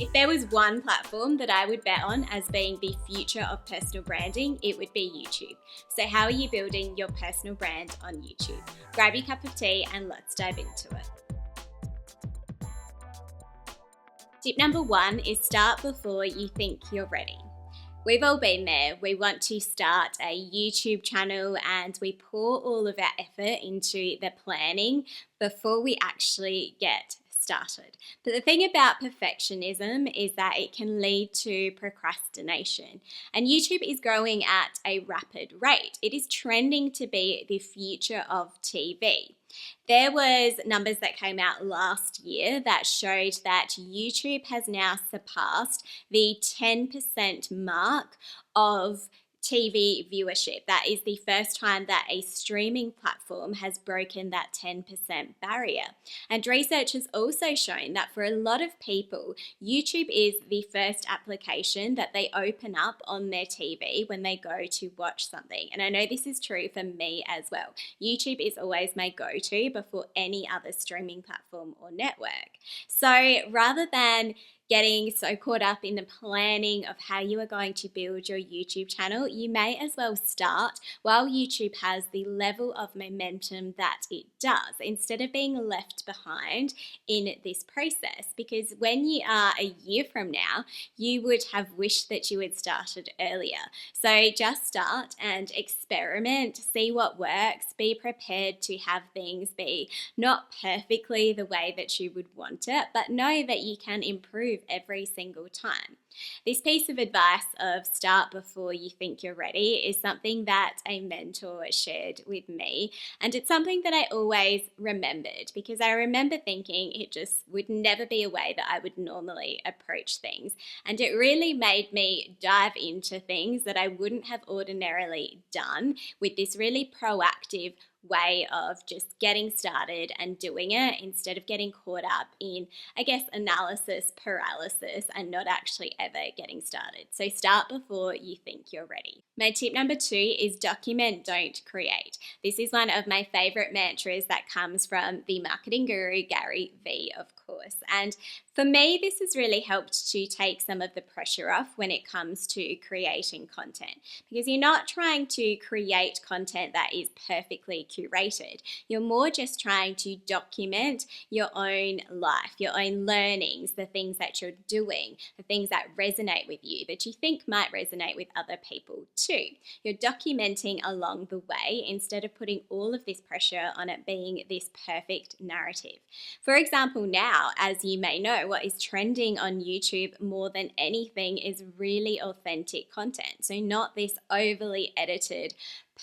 If there was one platform that I would bet on as being the future of personal branding, it would be YouTube. So how are you building your personal brand on YouTube? Grab your cup of tea and let's dive into it. Tip number 1 is start before you think you're ready. We've all been there. We want to start a YouTube channel and we pour all of our effort into the planning before we actually get started. But the thing about perfectionism is that it can lead to procrastination. And YouTube is growing at a rapid rate. It is trending to be the future of TV. There was numbers that came out last year that showed that YouTube has now surpassed the 10% mark of TV viewership. That is the first time that a streaming platform has broken that 10% barrier. And research has also shown that for a lot of people, YouTube is the first application that they open up on their TV when they go to watch something. And I know this is true for me as well. YouTube is always my go-to before any other streaming platform or network. So rather than getting so caught up in the planning of how you are going to build your YouTube channel, you may as well start while YouTube has the level of momentum that it does, instead of being left behind in this process. Because when you are a year from now, you would have wished that you had started earlier. So just start and experiment, see what works, be prepared to have things be not perfectly the way that you would want it, but know that you can improve every single time. This piece of advice of start before you think you're ready is something that a mentor shared with me, and it's something that I always remembered, because I remember thinking it just would never be a way that I would normally approach things, and it really made me dive into things that I wouldn't have ordinarily done with this really proactive way of just getting started and doing it, instead of getting caught up in, I guess, analysis paralysis and not actually ever getting started. So start before you think you're ready. My tip number 2 is document, don't create. This is one of my favorite mantras that comes from the marketing guru Gary Vee, of course. And for me, this has really helped to take some of the pressure off when it comes to creating content, because you're not trying to create content that is perfectly curated. You're more just trying to document your own life, your own learnings, the things that you're doing, the things that resonate with you, that you think might resonate with other people too. You're documenting along the way instead of putting all of this pressure on it being this perfect narrative. For example, now, as you may know, what is trending on YouTube more than anything is really authentic content. So not this overly edited,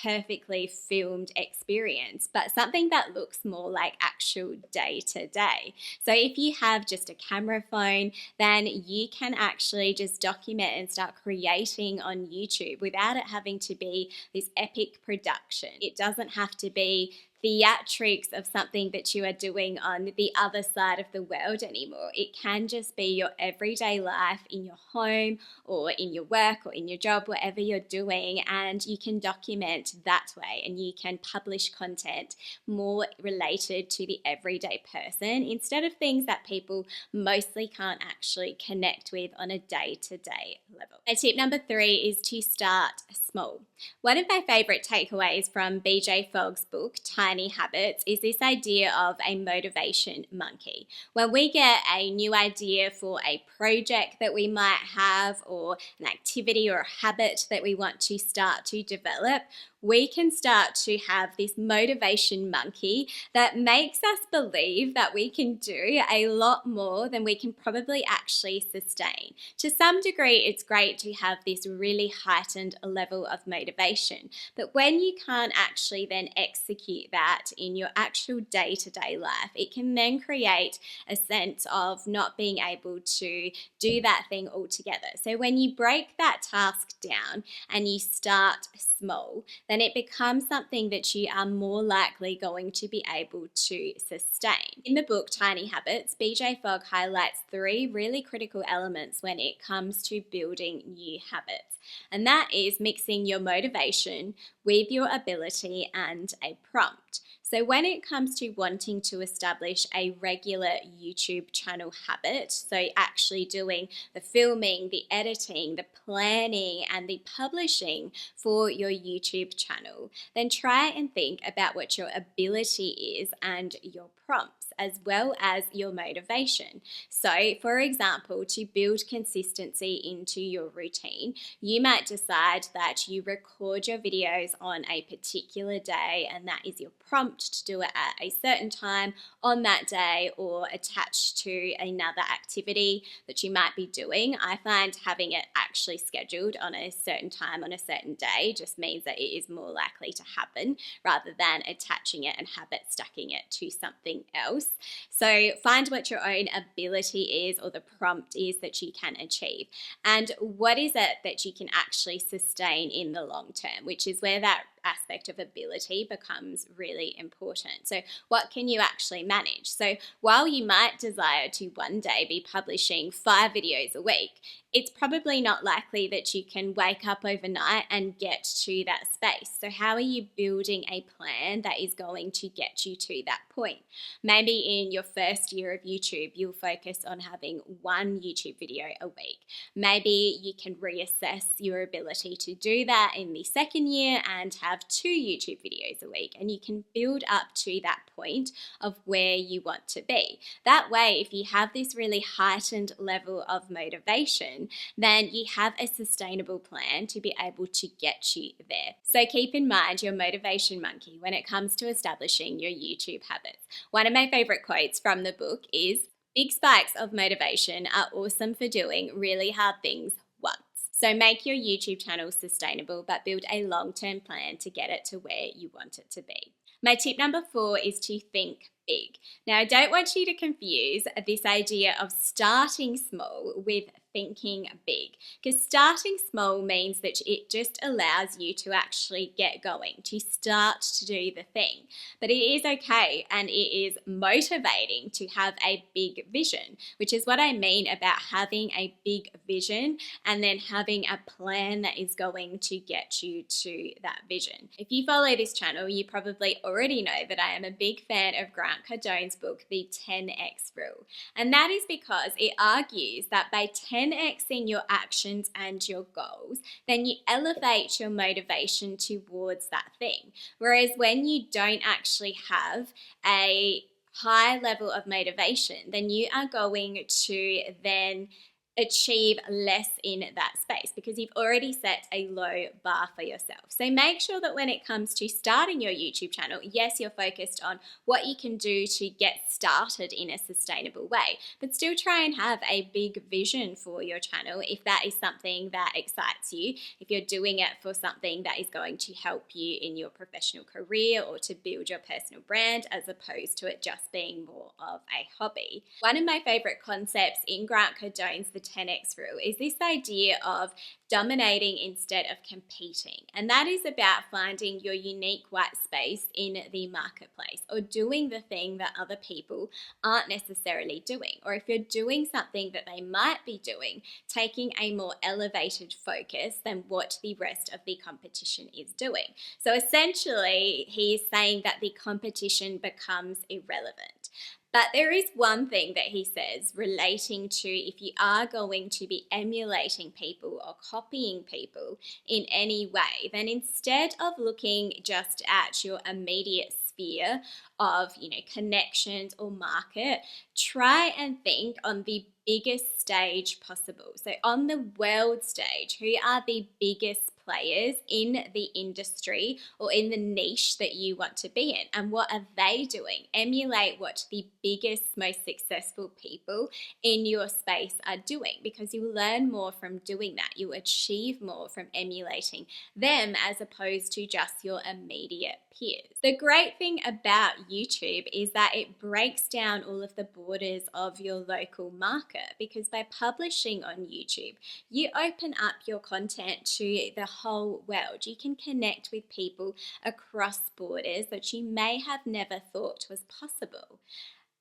perfectly filmed experience, but something that looks more like actual day to day. So if you have just a camera phone, then you can actually just document and start creating on YouTube without it having to be this epic production. It doesn't have to be theatrics of something that you are doing on the other side of the world anymore. It can just be your everyday life in your home or in your work or in your job, whatever you're doing, and you can document that way, and you can publish content more related to the everyday person instead of things that people mostly can't actually connect with on a day-to-day level. And tip number 3 is to start small. One of my favorite takeaways from BJ Fogg's book, Tiny Habits, is this idea of a motivation monkey. When we get a new idea for a project that we might have, or an activity or a habit that we want to start to develop, we can start to have this motivation monkey that makes us believe that we can do a lot more than we can probably actually sustain. To some degree, it's great to have this really heightened level of motivation, but when you can't actually then execute that in your actual day-to-day life, it can then create a sense of not being able to do that thing altogether. So when you break that task down and you start small, then it becomes something that you are more likely going to be able to sustain. In the book Tiny Habits, BJ Fogg highlights 3 really critical elements when it comes to building new habits, and that is mixing your motivation with your ability and a prompt. So when it comes to wanting to establish a regular YouTube channel habit, so actually doing the filming, the editing, the planning, and the publishing for your YouTube channel, then try and think about what your ability is and your prompts, as well as your motivation. So, for example, to build consistency into your routine, you might decide that you record your videos on a particular day, and that is your prompt to do it at a certain time on that day or attached to another activity that you might be doing. I find having it actually scheduled on a certain time on a certain day just means that it is more likely to happen rather than attaching it and habit stacking it to something else. So find what your own ability is or the prompt is that you can achieve, and what is it that you can actually sustain in the long term, which is where that aspect of ability becomes really important. So what can you actually manage? So while you might desire to one day be publishing 5 videos a week, it's probably not likely that you can wake up overnight and get to that space. So how are you building a plan that is going to get you to that point? Maybe in your first year of YouTube, you'll focus on having 1 YouTube video a week. Maybe you can reassess your ability to do that in the second year and have 2 YouTube videos a week, and you can build up to that point of where you want to be. That way, if you have this really heightened level of motivation, then you have a sustainable plan to be able to get you there. So keep in mind your motivation monkey when it comes to establishing your YouTube habits. One of my favorite quotes from the book is, "Big spikes of motivation are awesome for doing really hard things once." So make your YouTube channel sustainable, but build a long-term plan to get it to where you want it to be. My tip number 4 is to think big. Now, I don't want you to confuse this idea of starting small with thinking big, because starting small means that it just allows you to actually get going, to start to do the thing. But it is okay and it is motivating to have a big vision, which is what I mean about having a big vision and then having a plan that is going to get you to that vision. If you follow this channel, you probably already know that I am a big fan of Grant Cardone's book, The 10X Rule. And that is because it argues that by 10xing your actions and your goals, then you elevate your motivation towards that thing. Whereas when you don't actually have a high level of motivation, then you are going to then achieve less in that space because you've already set a low bar for yourself. So make sure that when it comes to starting your YouTube channel, yes, you're focused on what you can do to get started in a sustainable way, but still try and have a big vision for your channel if that is something that excites you, if you're doing it for something that is going to help you in your professional career or to build your personal brand, as opposed to it just being more of a hobby. One of my favorite concepts in Grant Cardone's The 10X Rule is this idea of dominating instead of competing. And that is about finding your unique white space in the marketplace, or doing the thing that other people aren't necessarily doing. Or if you're doing something that they might be doing, taking a more elevated focus than what the rest of the competition is doing. So essentially, he is saying that the competition becomes irrelevant. But there is one thing that he says relating to if you are going to be emulating people or copying people in any way, then instead of looking just at your immediate sphere of, connections or market, try and think on the biggest stage possible. So on the world stage, who are the biggest players in the industry or in the niche that you want to be in, and what are they doing? Emulate what the biggest, most successful people in your space are doing, because you learn more from doing that. You achieve more from emulating them as opposed to just your immediate peers. The great thing about YouTube is that it breaks down all of the borders of your local market, because by publishing on YouTube, you open up your content to the whole world. You can connect with people across borders that you may have never thought was possible.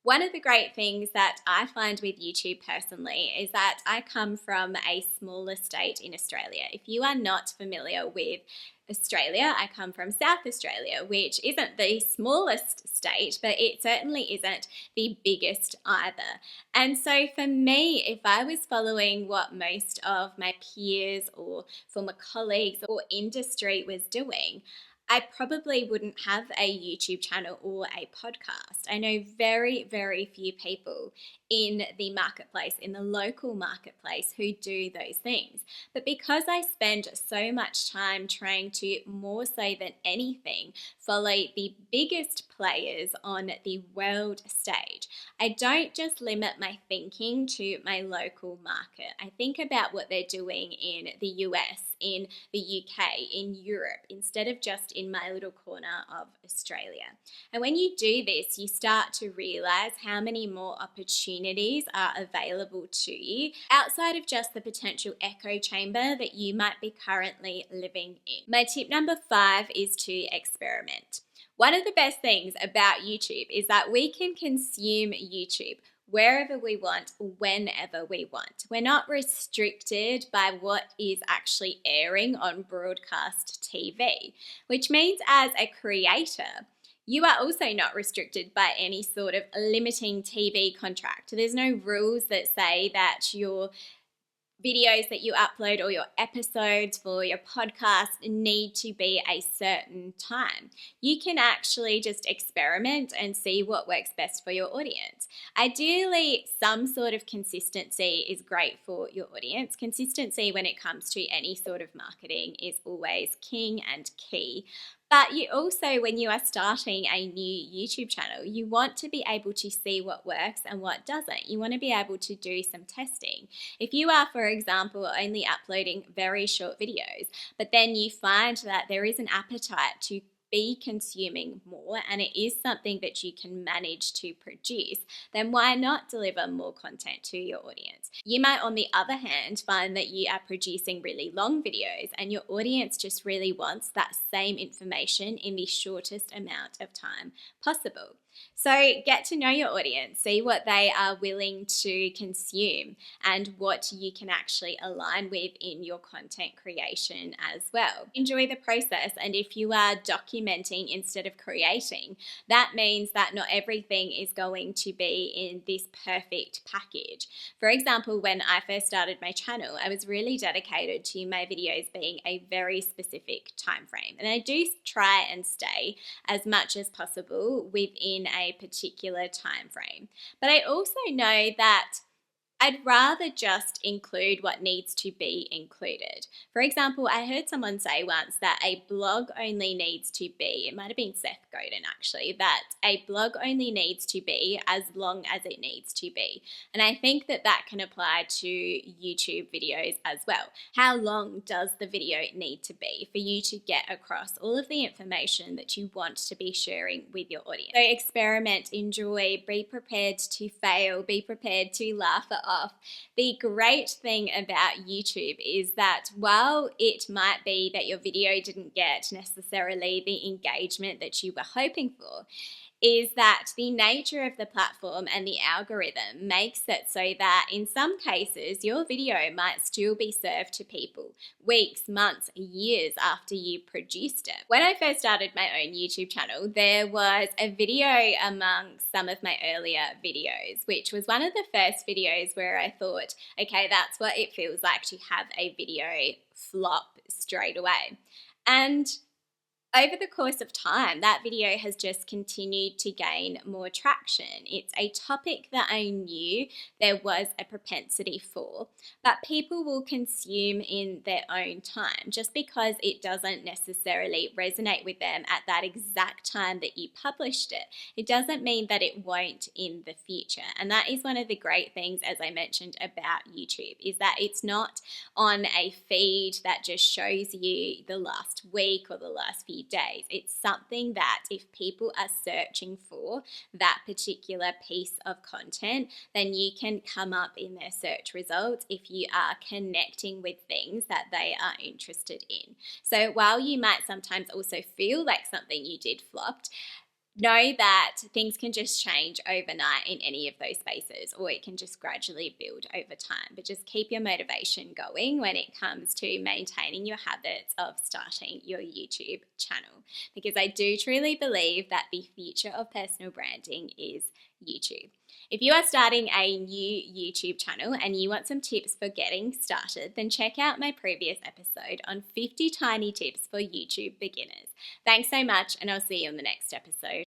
One of the great things that I find with YouTube personally is that I come from a smaller state in Australia. If you are not familiar with Australia, I come from South Australia, which isn't the smallest state, but it certainly isn't the biggest either. And so for me, if I was following what most of my peers or former colleagues or industry was doing, I probably wouldn't have a YouTube channel or a podcast. I know very, very few people in the marketplace, in the local marketplace, who do those things. But because I spend so much time trying to, more so than anything, follow the biggest players on the world stage, I don't just limit my thinking to my local market. I think about what they're doing in the US, in the UK, in Europe, instead of just in my little corner of Australia. And when you do this, you start to realize how many more opportunities are available to you outside of just the potential echo chamber that you might be currently living in. My tip number 5 is to experiment. One of the best things about YouTube is that we can consume YouTube wherever we want, whenever we want. We're not restricted by what is actually airing on broadcast TV, which means as a creator, you are also not restricted by any sort of limiting TV contract. There's no rules that say that your videos that you upload or your episodes for your podcast need to be a certain time. You can actually just experiment and see what works best for your audience. Ideally, some sort of consistency is great for your audience. Consistency when it comes to any sort of marketing is always king and key. But you also, when you are starting a new YouTube channel, you want to be able to see what works and what doesn't. You want to be able to do some testing. If you are, for example, only uploading very short videos, but then you find that there is an appetite to be consuming more and it is something that you can manage to produce, then why not deliver more content to your audience? You might, on the other hand, find that you are producing really long videos and your audience just really wants that same information in the shortest amount of time possible. So get to know your audience, see what they are willing to consume and what you can actually align with in your content creation as well. Enjoy the process, and if you are documenting instead of creating, that means that not everything is going to be in this perfect package. For example, when I first started my channel, I was really dedicated to my videos being a very specific time frame, and I do try and stay as much as possible within a particular time frame. But I also know that I'd rather just include what needs to be included. For example, I heard someone say once that a blog only needs to be, it might have been Seth Godin actually, that a blog only needs to be as long as it needs to be. And I think that that can apply to YouTube videos as well. How long does the video need to be for you to get across all of the information that you want to be sharing with your audience? So experiment, enjoy, be prepared to fail, be prepared to laugh it off. The great thing about YouTube is that while it might be that your video didn't get necessarily the engagement that you were hoping for, is that the nature of the platform and the algorithm makes it so that in some cases your video might still be served to people weeks, months, years after you produced it. When I first started my own YouTube channel, there was a video among some of my earlier videos, which was one of the first videos where I thought, okay, that's what it feels like to have a video flop straight away. And over the course of time, that video has just continued to gain more traction. It's a topic that I knew there was a propensity for, but people will consume in their own time. Just because it doesn't necessarily resonate with them at that exact time that you published it, it doesn't mean that it won't in the future. And that is one of the great things, as I mentioned, about YouTube, is that it's not on a feed that just shows you the last week or the last few days. It's something that if people are searching for that particular piece of content, then you can come up in their search results if you are connecting with things that they are interested in. So while you might sometimes also feel like something you did flopped, know that things can just change overnight in any of those spaces, or it can just gradually build over time. But just keep your motivation going when it comes to maintaining your habits of starting your YouTube channel, because I do truly believe that the future of personal branding is YouTube. If you are starting a new YouTube channel and you want some tips for getting started, then check out my previous episode on 50 tiny tips for YouTube beginners. Thanks so much, and I'll see you on the next episode.